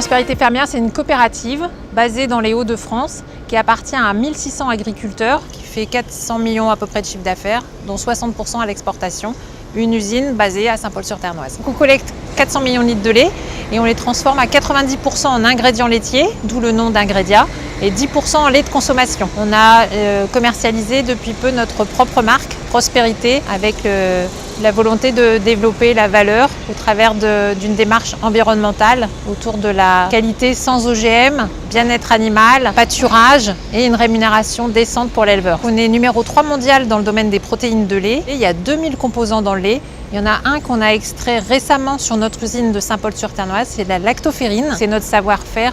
Prospérité fermière, c'est une coopérative basée dans les Hauts-de-France qui appartient à 1600 agriculteurs, qui fait 400 millions à peu près de chiffre d'affaires, dont 60% à l'exportation. Une usine basée à Saint-Paul-sur-Ternoise. On collecte 400 millions de litres de lait et on les transforme à 90% en ingrédients laitiers, d'où le nom d'Ingredia, et 10% en lait de consommation. On a commercialisé depuis peu notre propre marque, Prospérité, avec la volonté de développer la valeur au travers d'une démarche environnementale autour de la qualité sans OGM, bien-être animal, pâturage et une rémunération décente pour l'éleveur. On est numéro 3 mondial dans le domaine des protéines de lait. Et il y a 2000 composants dans le lait. Il y en a un qu'on a extrait récemment sur notre usine de Saint-Paul-sur-Ternoise, c'est la lactoferrine. C'est notre savoir-faire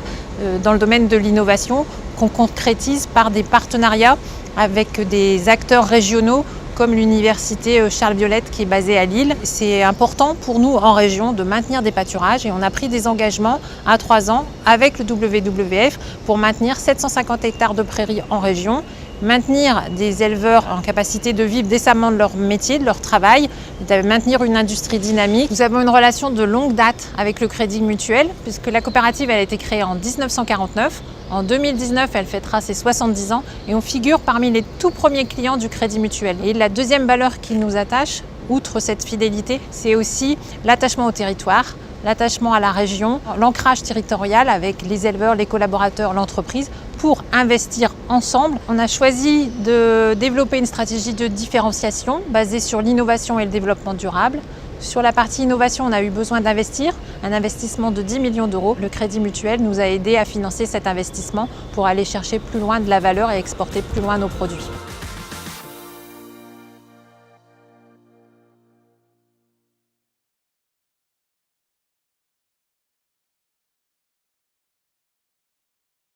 dans le domaine de l'innovation qu'on concrétise par des partenariats avec des acteurs régionaux comme l'université Charles Violette qui est basée à Lille. C'est important pour nous en région de maintenir des pâturages et on a pris des engagements à 3 ans avec le WWF pour maintenir 750 hectares de prairies en région, maintenir des éleveurs en capacité de vivre décemment de leur métier, de leur travail, de maintenir une industrie dynamique. Nous avons une relation de longue date avec le Crédit Mutuel puisque la coopérative elle a été créée en 1949. En 2019, elle fêtera ses 70 ans et on figure parmi les tout premiers clients du Crédit Mutuel. Et la deuxième valeur qui nous attache, outre cette fidélité, c'est aussi l'attachement au territoire, l'attachement à la région, l'ancrage territorial avec les éleveurs, les collaborateurs, l'entreprise pour investir ensemble. On a choisi de développer une stratégie de différenciation basée sur l'innovation et le développement durable. Sur la partie innovation, on a eu besoin d'investir, un investissement de 10 millions d'euros. Le Crédit Mutuel nous a aidés à financer cet investissement pour aller chercher plus loin de la valeur et exporter plus loin nos produits.